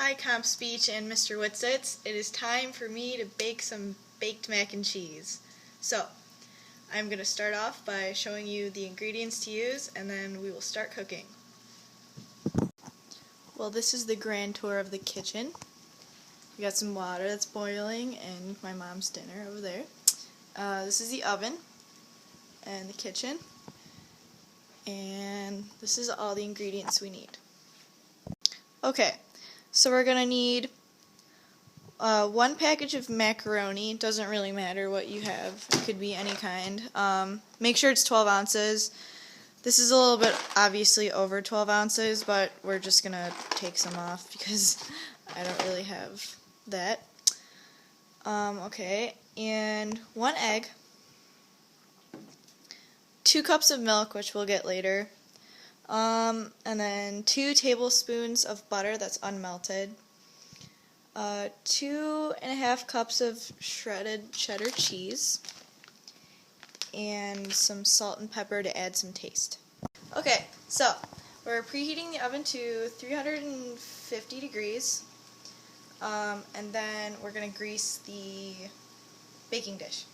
Hi Comp Speech and Mr. Witsits. It is time for me to bake some baked mac and cheese. So, I'm going to start off by showing you the ingredients to use and then we will start cooking. Well, this is the grand tour of the kitchen. We got some water that's boiling and my mom's dinner over there. This is the oven and the kitchen. And this is all the ingredients we need. Okay, so we're going to need one package of macaroni. Doesn't really matter what you have. It could be any kind. Make sure it's 12 ounces. This is a little bit obviously over 12 ounces, but we're just going to take some off because I don't really have that. Okay, and one egg, 2 cups of milk, which we'll get later, and then 2 tablespoons of butter that's unmelted, 2.5 cups of shredded cheddar cheese, and some salt and pepper to add some taste. Okay, so we're preheating the oven to 350 degrees, and then we're going to grease the baking dish.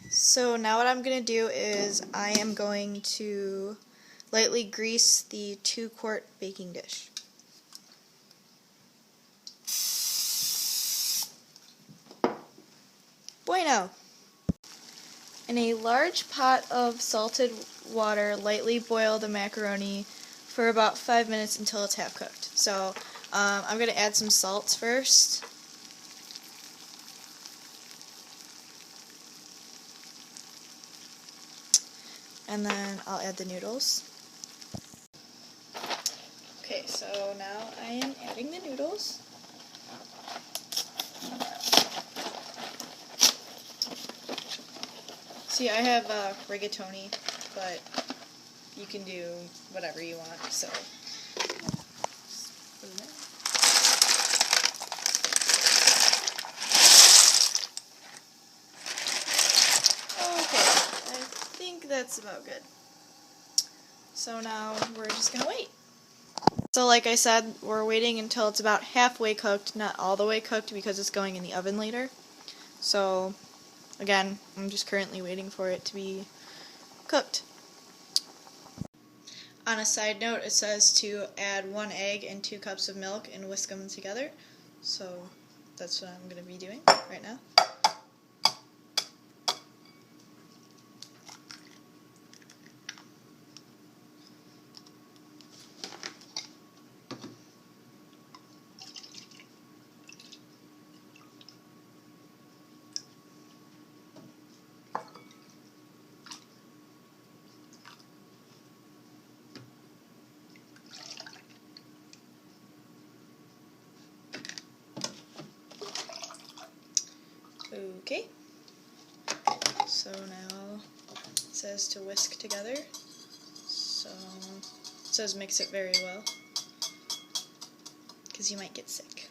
So now what I'm going to do is I am going to lightly grease the 2-quart baking dish. Bueno! In a large pot of salted water, lightly boil the macaroni for about 5 minutes until it's half cooked. So I'm going to add some salt first. And then I'll add the noodles. Okay, so now I am adding the noodles. See, I have rigatoni, but you can do whatever you want, so. Okay, I think that's about good. So now we're just going to wait. So like I said, we're waiting until it's about halfway cooked, not all the way cooked because it's going in the oven later. So again, I'm just currently waiting for it to be cooked. On a side note, it says to add 1 egg and 2 cups of milk and whisk them together. So that's what I'm going to be doing right now. Okay, so now it says to whisk together, so it says mix it very well, because you might get sick.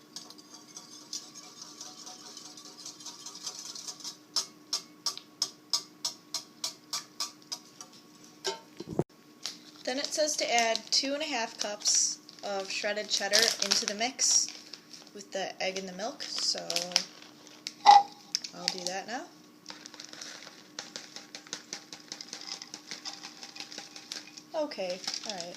Then it says to add 2.5 cups of shredded cheddar into the mix with the egg and the milk, so I'll do that now. Okay, alright.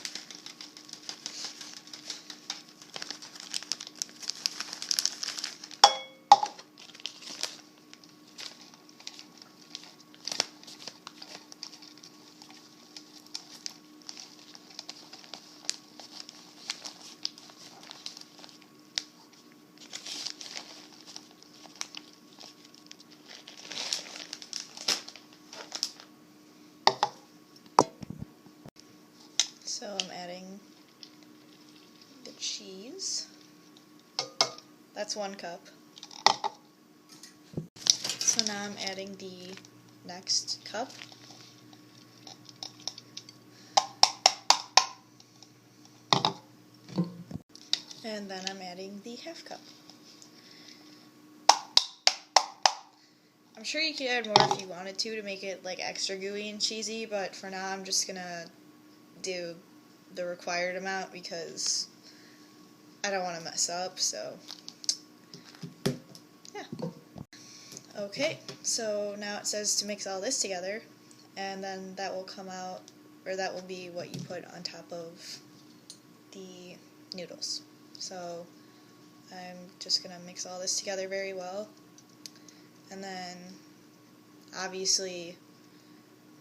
So I'm adding the cheese. That's 1 cup. So now I'm adding the next cup. And then I'm adding the half cup. I'm sure you could add more if you wanted to make it like extra gooey and cheesy, but for now I'm just gonna do the required amount because I don't want to mess up, so yeah. Okay, so now it says to mix all this together, and then that will come out, or that will be what you put on top of the noodles. So I'm just going to mix all this together very well, and then obviously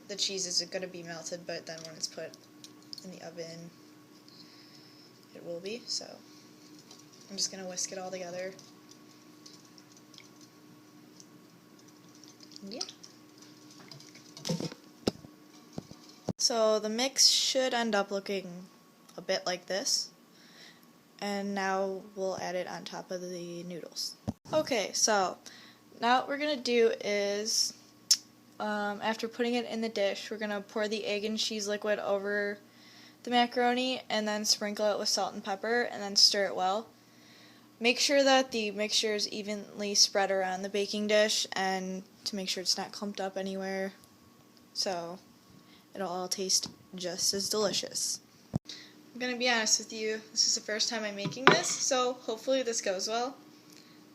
the cheese isn't going to be melted, but then when it's put in the oven it will be. So I'm just going to whisk it all together. Yeah. So the mix should end up looking a bit like this, and now we'll add it on top of the noodles. Okay, so now what we're going to do is, after putting it in the dish, we're going to pour the egg and cheese liquid over the macaroni and then sprinkle it with salt and pepper and then stir it well. Make sure that the mixture is evenly spread around the baking dish and to make sure it's not clumped up anywhere, so it'll all taste just as delicious. I'm going to be honest with you, this is the first time I'm making this, so hopefully this goes well.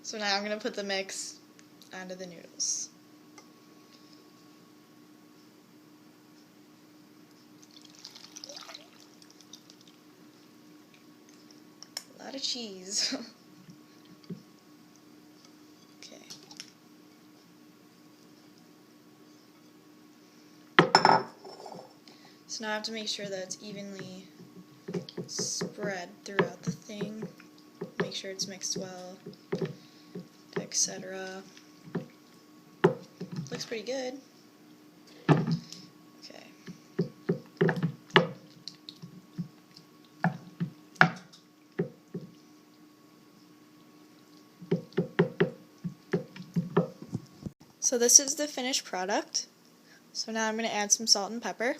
So now I'm going to put the mix onto the noodles. A lot of cheese. Okay. So now I have to make sure that it's evenly spread throughout the thing. Make sure it's mixed well, etc. Looks pretty good. Okay. So this is the finished product. So now I'm going to add some salt and pepper.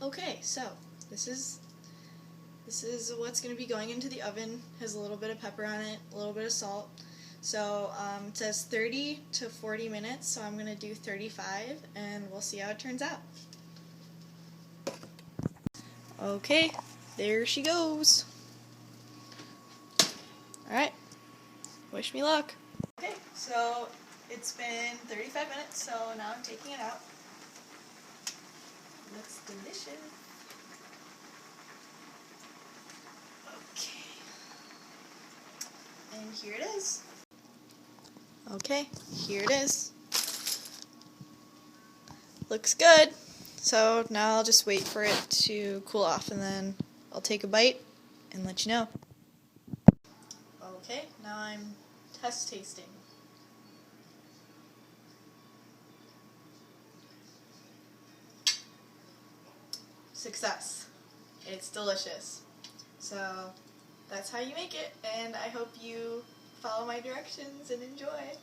Okay, so this is what's going to be going into the oven. Has a little bit of pepper on it, a little bit of salt. So it says 30 to 40 minutes, so I'm going to do 35, and we'll see how it turns out. Okay, there she goes. Alright, wish me luck. Okay, so it's been 35 minutes, so now I'm taking it out. Looks delicious. Okay. And here it is. Okay, here it is. Looks good. So now I'll just wait for it to cool off and then I'll take a bite and let you know. Okay, now I'm test tasting. Success. It's delicious. So that's how you make it, and I hope you follow my directions and enjoy.